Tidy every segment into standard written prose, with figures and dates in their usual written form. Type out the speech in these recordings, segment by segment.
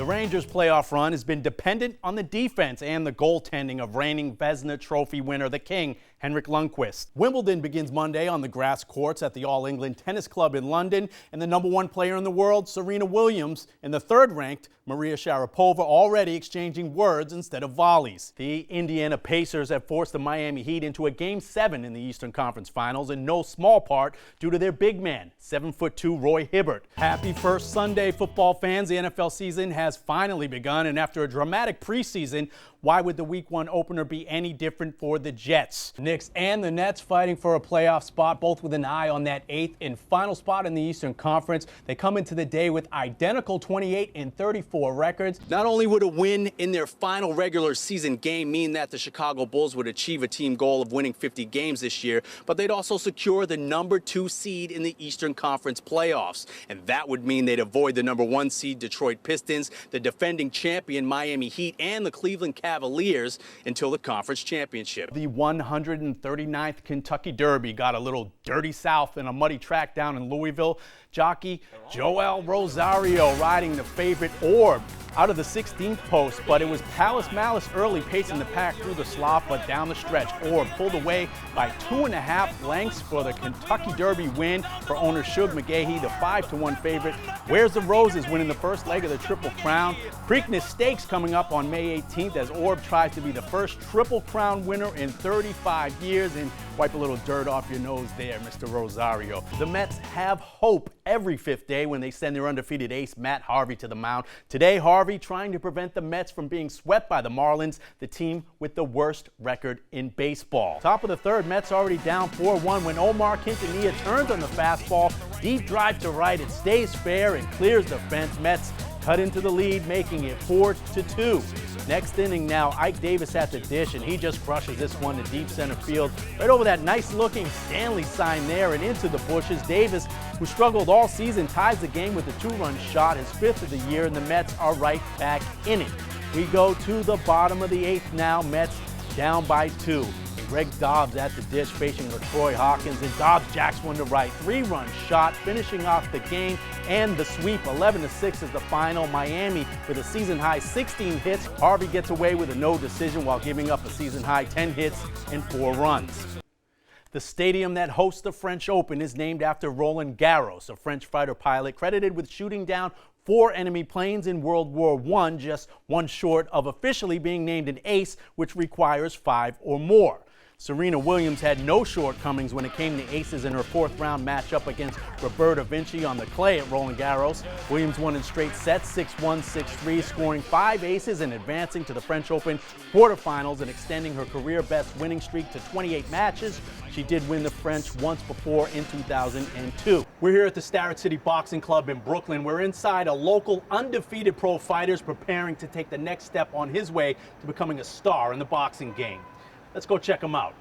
The Rangers' playoff run has been dependent on the defense and the goaltending of reigning Vezina Trophy winner, the King, Henrik Lundqvist. Wimbledon begins Monday on the grass courts at the All England Tennis Club in London, and the #1 player in the world, Serena Williams, and the third-ranked Maria Sharapova already exchanging words instead of volleys. The Indiana Pacers have forced the Miami Heat into a Game 7 in the Eastern Conference Finals, in no small part due to their big man, 7'2" Roy Hibbert. Happy first Sunday, football fans. The NFL season has finally begun, and after a dramatic preseason, why would the Week 1 opener be any different for the Jets? Knicks and the Nets fighting for a playoff spot, both with an eye on that 8th and final spot in the Eastern Conference. They come into the day with identical 28-34 records. Not only would a win in their final regular season game mean that the Chicago Bulls would achieve a team goal of winning 50 games this year, but they'd also secure the #2 seed in the Eastern Conference playoffs. And that would mean they'd avoid the #1 seed Detroit Pistons, the defending champion Miami Heat, and the Cleveland Cavaliers until the conference championship. The 139th Kentucky Derby got a little dirty south in a muddy track down in Louisville. Jockey Joel Rosario riding the favorite Orb out of the 16th post, but it was Palace Malice early pacing the pack through the slop, but down the stretch, Orb pulled away by 2.5 lengths for the Kentucky Derby win for owner Shug McGahee, the 5-1 favorite. Where's the Roses winning the first leg of the Triple Crown. Preakness Stakes coming up on May 18th as Orb tries to be the first Triple Crown winner in 35 years, and wipe a little dirt off your nose there, Mr. Rosario. The Mets have hope every 5th day when they send their undefeated ace Matt Harvey to the mound. Today, Harvey trying to prevent the Mets from being swept by the Marlins, the team with the worst record in baseball. Top of the third, Mets already down 4-1 when Omar Quintanilla turns on the fastball. Deep drive to right, it stays fair and clears the fence. Mets cut into the lead, making it 4-2. Next inning now, Ike Davis at the dish, and he just crushes this one to deep center field. Right over that nice-looking Stanley sign there and into the bushes. Davis, who struggled all season, ties the game with a 2-run shot, his 5th of the year, and the Mets are right back in it. We go to the bottom of the 8th now, Mets down by 2. Greg Dobbs at the dish facing LaTroy Hawkins, and Dobbs jacks one to right. 3-run shot, finishing off the game and the sweep. 11-6 is the final. Miami with a season-high 16 hits. Harvey gets away with a no decision while giving up a season-high 10 hits and 4 runs. The stadium that hosts the French Open is named after Roland Garros, a French fighter pilot credited with shooting down 4 enemy planes in World War I, just one short of officially being named an ace, which requires 5 or more. Serena Williams had no shortcomings when it came to aces in her 4th-round matchup against Roberta Vinci on the clay at Roland Garros. Williams won in straight sets, 6-1, 6-3, scoring 5 aces and advancing to the French Open quarterfinals and extending her career-best winning streak to 28 matches. She did win the French once before in 2002. We're here at the Starrett City Boxing Club in Brooklyn. We're inside a local undefeated pro fighter preparing to take the next step on his way to becoming a star in the boxing game. Let's go check him out.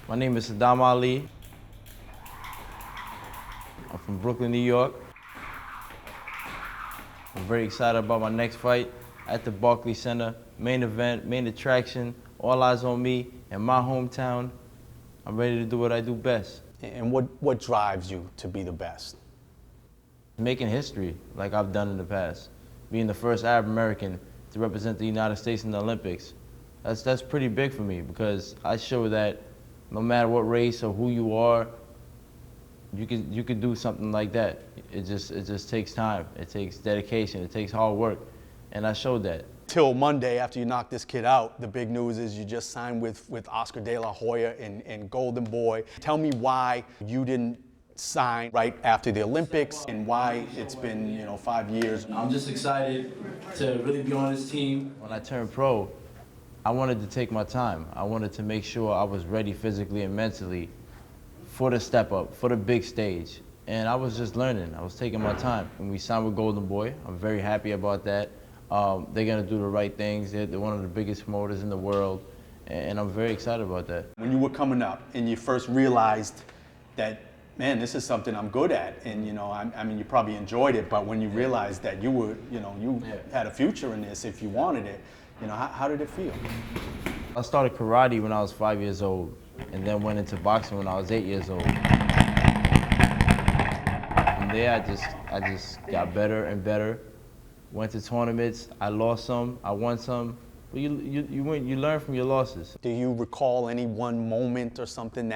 My name is Saddam Ali. I'm from Brooklyn, New York. I'm very excited about my next fight at the Barclays Center. Main event, main attraction, all eyes on me in my hometown. I'm ready to do what I do best. And what drives you to be the best? Making history like I've done in the past. Being the first Arab American to represent the United States in the Olympics. That's pretty big for me because I show that no matter what race or who you are, you could do something like that. It just takes time. It takes dedication. It takes hard work, and I showed that. Till Monday, after you knock this kid out, the big news is you just signed with Oscar De La Hoya and Golden Boy. Tell me why you didn't sign right after the Olympics and why it's been 5 years. I'm just excited to really be on this team. When I turned pro, I wanted to take my time. I wanted to make sure I was ready physically and mentally for the step up, for the big stage. And I was just learning. I was taking my time. And we signed with Golden Boy. I'm very happy about that. They're gonna do the right things. They're one of the biggest promoters in the world. And I'm very excited about that. When you were coming up and you first realized that, man, this is something I'm good at, and I mean, you probably enjoyed it, but when you realized that you were, you had a future in this if you wanted it, how did it feel? I started karate when I was 5 years old, and then went into boxing when I was 8 years old. From there, I just got better and better. Went to tournaments. I lost some. I won some. But you learn from your losses. Do you recall any one moment or something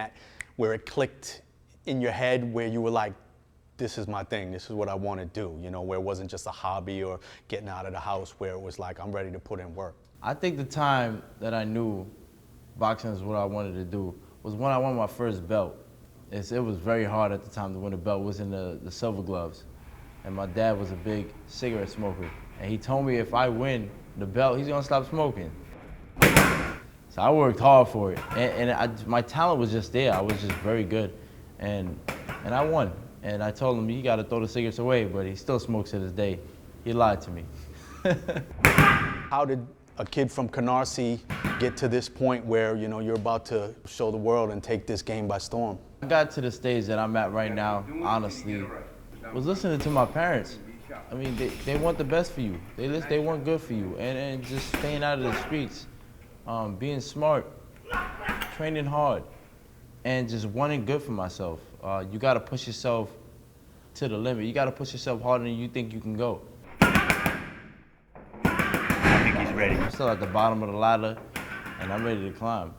where it clicked in your head where you were like, this is my thing, this is what I want to do, you know, where it wasn't just a hobby or getting out of the house, where it was like, I'm ready to put in work? I think the time that I knew boxing is what I wanted to do was when I won my first belt. It was very hard at the time to win a belt. It was in the silver gloves. And my dad was a big cigarette smoker. And he told me if I win the belt, he's gonna stop smoking. So I worked hard for it. And my talent was just there. I was just very good. And I won. And I told him, you gotta throw the cigarettes away, but he still smokes to this day. He lied to me. How did a kid from Canarsie get to this point where, you know, you're about to show the world and take this game by storm? I got to the stage that I'm at right now, honestly, was listening to my parents. I mean, they want the best for you. They want good for you. And just staying out of the streets, being smart, training hard, and just wanting good for myself. You gotta push yourself to the limit. You gotta push yourself harder than you think you can go. I think he's ready. I'm still at the bottom of the ladder, and I'm ready to climb.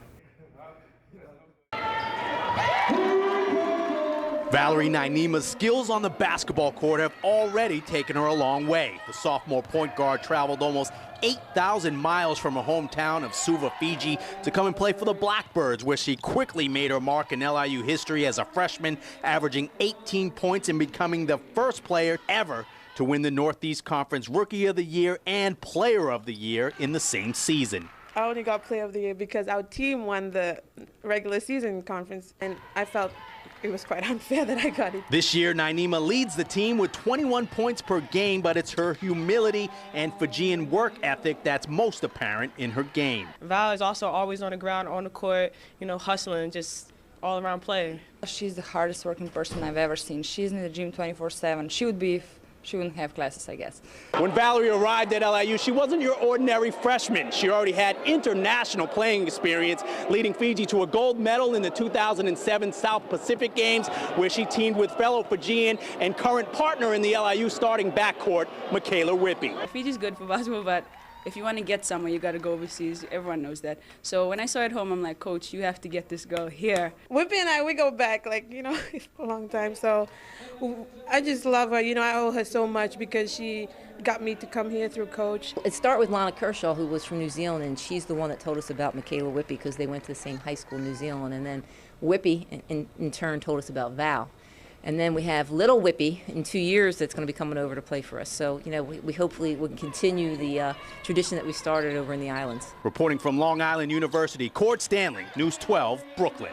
Valerie Nainima's skills on the basketball court have already taken her a long way. The sophomore point guard traveled almost 8,000 miles from her hometown of Suva, Fiji, to come and play for the Blackbirds, where she quickly made her mark in LIU history as a freshman, averaging 18 points and becoming the first player ever to win the Northeast Conference Rookie of the Year and Player of the Year in the same season. I only got Player of the Year because our team won the regular season conference, and I felt it was quite unfair that I got it. This year, Nainima leads the team with 21 points per game, but it's her humility and Fijian work ethic that's most apparent in her game. Val is also always on the ground, on the court, you know, hustling, just all around playing. She's the hardest working person I've ever seen. She's in the gym 24/7. She would be if she wouldn't have classes, I guess. When Valerie arrived at LIU, she wasn't your ordinary freshman. She already had international playing experience, leading Fiji to a gold medal in the 2007 South Pacific Games, where she teamed with fellow Fijian and current partner in the LIU starting backcourt, Michaela Whippy. Fiji's good for basketball, but if you want to get somewhere, you got to go overseas. Everyone knows that. So when I saw it at home, I'm like, Coach, you have to get this girl here. Whippy and I, we go back, like, you know, for a long time. So I just love her. You know, I owe her so much because she got me to come here through Coach. It started with Lana Kershaw, who was from New Zealand, and she's the one that told us about Michaela Whippy because they went to the same high school in New Zealand. And then Whippy, in turn, told us about Val. And then we have little Whippy in 2 years that's going to be coming over to play for us. So, you know, we hopefully will continue the tradition that we started over in the islands. Reporting from Long Island University, Cord Stanley, News 12, Brooklyn.